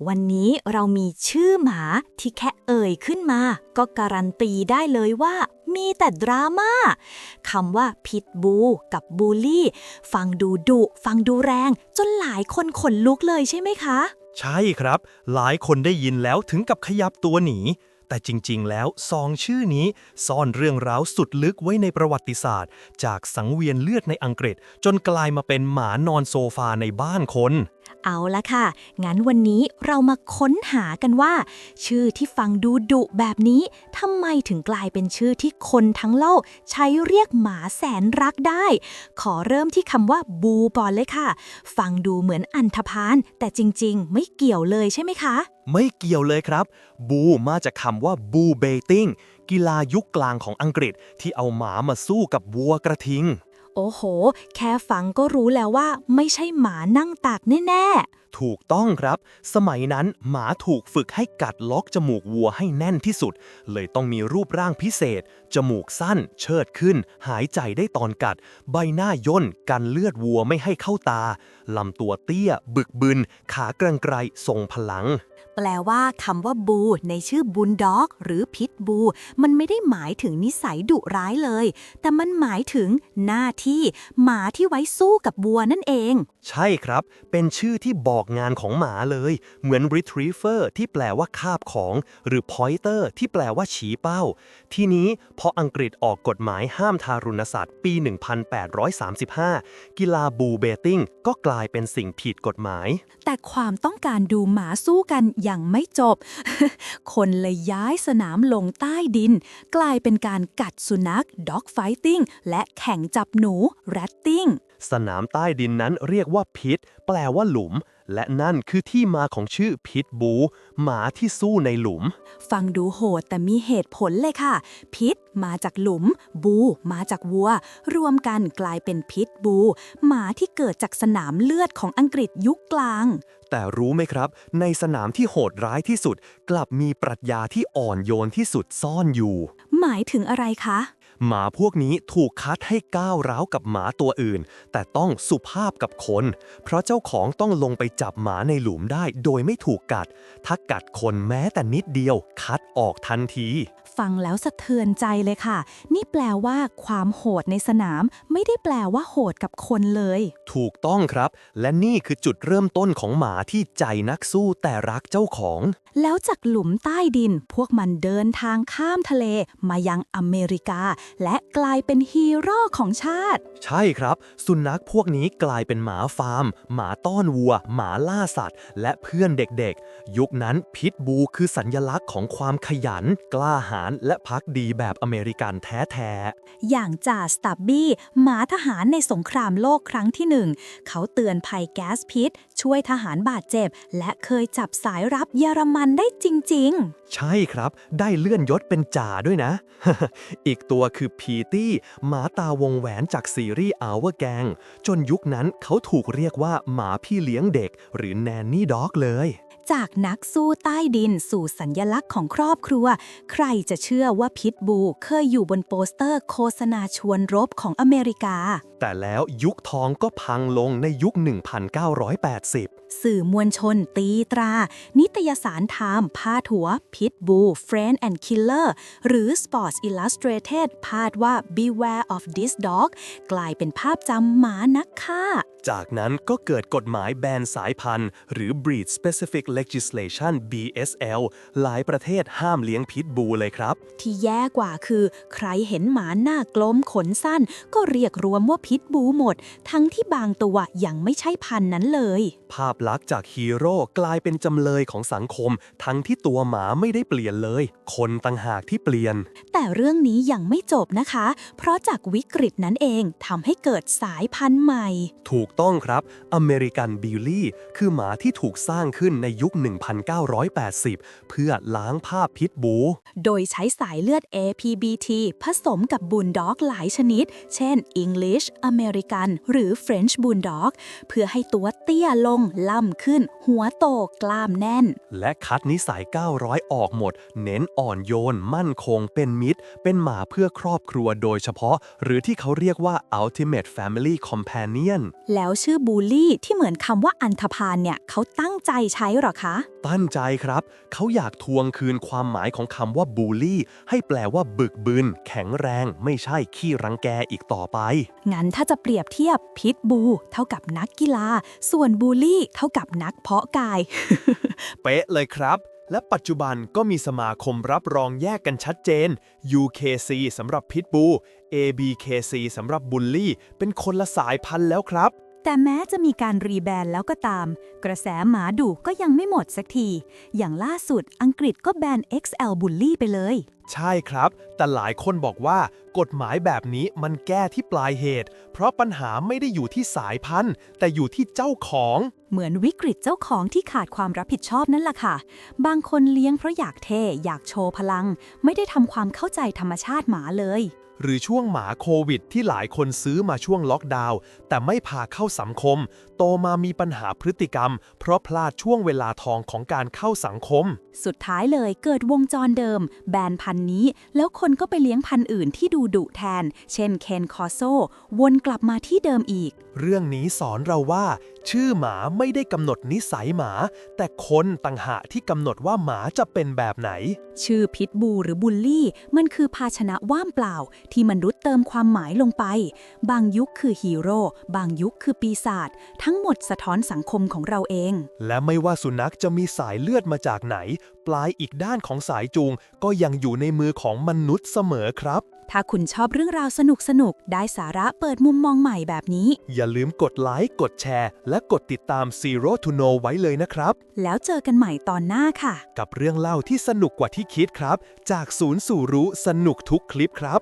วันนี้เรามีชื่อหมาที่แค่เอ่ยขึ้นมาก็การันตีได้เลยว่ามีแต่ดราม่าคำว่าพิทบูกับบูลลี่ฟังดูดุฟังดูแรงจนหลายคนขนลุกเลยใช่ไหมคะ ใช่ครับหลายคนได้ยินแล้วถึงกับขยับตัวหนีแต่จริงๆแล้วสองชื่อนี้ซ่อนเรื่องราวสุดลึกไว้ในประวัติศาสตร์จากสังเวียนเลือดในอังกฤษจนกลายมาเป็นหมานอนโซฟาในบ้านคนเอาละค่ะงั้นวันนี้เรามาค้นหากันว่าชื่อที่ฟังดูดุแบบนี้ทำไมถึงกลายเป็นชื่อที่คนทั้งโลกใช้เรียกหมาแสนรักได้ขอเริ่มที่คำว่าบูก่อนเลยค่ะฟังดูเหมือนอันธพาลแต่จริงๆไม่เกี่ยวเลยใช่ไหมคะไม่เกี่ยวเลยครับบูมาจากคำว่าบูเบติงกีฬายุคกลางของอังกฤษที่เอาหมามาสู้กับวัวกระทิงโอ้โหแค่ฟังก็รู้แล้วว่าไม่ใช่หมานั่งตากแน่ๆ ถูกต้องครับ สมัยนั้นหมาถูกฝึกให้กัดล็อกจมูกวัวให้แน่นที่สุด เลยต้องมีรูปร่างพิเศษ จมูกสั้น เชิดขึ้น หายใจได้ตอนกัด ใบหน้าย่นกันเลือดวัวไม่ให้เข้าตา ลำตัวเตี้ย บึกบึน ขากรรไกรทรงพลัง แปลว่าคำว่าบูในชื่อบุลด็อกหรือพิทบูมันไม่ได้หมายถึงนิสัยดุร้ายเลย แต่มันหมายถึงหน้าที่หมาที่ไว้สู้กับวัวนั่นเอง ใช่ครับ เป็นชื่อที่บอกงานของหมาเลย เหมือน retriever ที่แปลว่าคาบของ หรือ pointer ที่แปลว่าชี้เป้า ทีนี้พออังกฤษออกกฎหมายห้ามทารุณสัตว์ปี 1835 กีฬาบูเบตติ้งก็กลายเป็นสิ่งผิดกฎหมาย แต่ความต้องการดูหมาสู้กันยังไม่จบ คนเลยย้ายสนามลงใต้ดิน กลายเป็นการกัดสุนัข dog fighting และแข่งจับหนู ratting สนามใต้ดินนั้นเรียกว่าพิทแปลว่าหลุม และนั่นคือที่มาของชื่อพิทบูหมาที่สู้ในหลุม ฟังดูโหดแต่มีเหตุผลเลยค่ะ พิษมาจากหลุม บูมาจากวัว รวมกันกลายเป็นพิษบู หมาที่เกิดจากสนามเลือดของอังกฤษยุคกลาง แต่รู้ไหมครับ ในสนามที่โหดร้ายที่สุด กลับมีปรัชญาที่อ่อนโยนที่สุดซ่อนอยู่ หมายถึงอะไรคะ หมาพวกนี้ถูกคัดให้ก้าวร้าวกับหมาตัวอื่น แต่ต้องสุภาพกับคน เพราะเจ้าของต้องลงไปจับหมาในหลุมได้โดยไม่ถูกกัด ถ้ากัดคนแม้แต่นิดเดียวคัดออกทันที ฟังแล้วสะเทือนใจเลยค่ะ นี่แปลว่าความโหดในสนามไม่ได้แปลว่าโหดกับคนเลย ถูกต้องครับ และนี่คือจุดเริ่มต้นของหมาที่ใจนักสู้แต่รักเจ้าของ แล้วจากหลุมใต้ดินพวกมันเดินทางข้ามทะเลมายังอเมริกา และกลายเป็นฮีโร่ของชาติ ใช่ครับ สุนัขพวกนี้กลายเป็นหมาฟาร์ม หมาต้อนวัว หมาล่าสัตว์ และเพื่อนเด็กๆ ยุคนั้นพิทบูคือสัญลักษณ์ของความขยัน กล้าหาญและภักดีแบบอเมริกันแท้ๆ อย่างจ่าสตับบี้หมาทหารในสงครามโลกครั้งที่หนึ่งเขาเตือนภัยแก๊สพิษช่วยทหารบาดเจ็บ และเคยจับสายรับเยอรมันได้จริง ใช่ครับ ได้เลื่อนยศเป็นจ่าด้วยนะ อีกตัวคือพีตี้หมาตาวงแหวนจากซีรีส์ Our Gang จนยุคนั้นเขาถูกเรียกว่าหมาพี่เลี้ยงเด็กหรือ Nanny Dog เลย จากนักสู้ใต้ดินสู่สัญลักษณ์ของครอบครัว ใครจะเชื่อว่าพิทบูเคยอยู่บนโปสเตอร์โฆษณาชวนรบของอเมริกา แต่แล้วยุคทองก็พังลงในยุค 1980 สื่อมวลชนตีตรา นิตยสารไทม์พาดหัว Pitbull Friend and Killer หรือ Sports Illustrated พาดว่า Beware of this dog กลายเป็นภาพจำหมานักฆ่า จากนั้นก็เกิดกฎหมายแบนสายพันธุ์หรือ Breed Specific Legislation BSL หลายประเทศห้ามเลี้ยงพิทบูเลยครับ ที่แย่กว่าคือ ใครเห็นหมาหน้ากลมขนสั้น ก็เรียกรวมว่าพิทบูหมด ทั้งที่บางตัวยังไม่ใช่พันธุ์นั้นเลย ภาพลักษณ์จากฮีโร่กลายเป็นจำเลยของสังคม ทั้งที่ตัวหมาไม่ได้เปลี่ยนเลย คนต่างหากที่เปลี่ยน แต่เรื่องนี้ยังไม่จบนะคะ เพราะจากวิกฤตนั้นเองทำให้เกิดสายพันธุ์ใหม่ ถูกต้องครับ อเมริกันบิลลี่คือหมาที่ถูกสร้างขึ้นในยุค 1980 เพื่อล้างภาพพิทบู โดยใช้สายเลือด APBT ผสมกับบูลด็อกหลายชนิด เช่น English American หรือ French Bulldog เพื่อให้ตัวเตี้ยลง ล่ำขึ้น หัวโตกล้ามแน่น และคัดนิสัย 900 ออกหมด เน้นอ่อนโยน มั่นคง เป็นมิตร เป็นหมาเพื่อครอบครัวโดยเฉพาะ หรือที่เขาเรียกว่า Ultimate Family Companion แล้วชื่อบูลลี่ที่เหมือนคำว่าอันธพาลเนี่ยเขาตั้งใจใช้หรอ คะ ตั้งใจครับ เขาอยากทวงคืนความหมายของคำว่าบูลลี่ให้แปลว่าบึกบึนแข็งแรงไม่ใช่ขี้รังแกอีกต่อไป งั้นถ้าจะเปรียบเทียบพิทบูเท่ากับนักกีฬา ส่วนบูลลี่เท่ากับนักเพาะกาย เป๊ะเลยครับ และปัจจุบันก็มีสมาคมรับรองแยกกันชัดเจน UKC สำหรับพิทบู ABKC สำหรับบูลลี่เป็นคนละสายพันธุ์แล้วครับ แต่แม้จะมีการรีแบรนด์แล้วก็ตาม กระแสหมาดุก็ยังไม่หมดสักที อย่างล่าสุดอังกฤษก็แบน XL Bully ไปเลย ใช่ครับ แต่หลายคนบอกว่ากฎหมายแบบนี้มันแก้ที่ปลายเหตุ เพราะปัญหาไม่ได้อยู่ที่สายพันธุ์ แต่อยู่ที่เจ้าของ เหมือนวิกฤตเจ้าของที่ขาดความรับผิดชอบนั่นแหละค่ะ บางคนเลี้ยงเพราะอยากเท่อยากโชว์พลัง ไม่ได้ทำความเข้าใจธรรมชาติหมาเลย หรือช่วงหมาโควิดที่หลายคนซื้อมาช่วงล็อกดาวน์แต่ไม่พาเข้าสังคม โตมามีปัญหาพฤติกรรม เพราะพลาดช่วงเวลาทองของการเข้าสังคม สุดท้ายเลยเกิดวงจรเดิม แบนพันธุ์นี้ แล้วคนก็ไปเลี้ยงพันธุ์อื่นที่ดูดุแทน เช่นเคนคอโซวนกลับมาที่เดิมอีก เรื่องนี้สอนเราว่า ชื่อหมาไม่ได้กำหนดนิสัยหมา แต่คนต่างหากที่กำหนดว่าหมาจะเป็นแบบไหน ชื่อพิทบูหรือบูลลี่ มันคือภาชนะว่างเปล่า ที่มนุษย์เติมความหมายลงไป บางยุคคือฮีโร่บางยุคคือปีศาจทั้งหมดสะท้อนสังคมของเราเอง และไม่ว่าสุนัขจะมีสายเลือดมาจากไหน ปลายอีกด้านของสายจูงก็ยังอยู่ในมือของมนุษย์เสมอครับ ถ้าคุณชอบเรื่องราวสนุกๆ ได้สาระเปิดมุมมองใหม่แบบนี้ อย่าลืมกดไลค์กดแชร์และกดติดตาม Zero to Know ไว้เลยนะครับ แล้วเจอกันใหม่ตอนหน้าค่ะ กับเรื่องเล่าที่สนุกกว่าที่คิดครับ จากศูนย์สู่รู้สนุกทุกคลิปครับ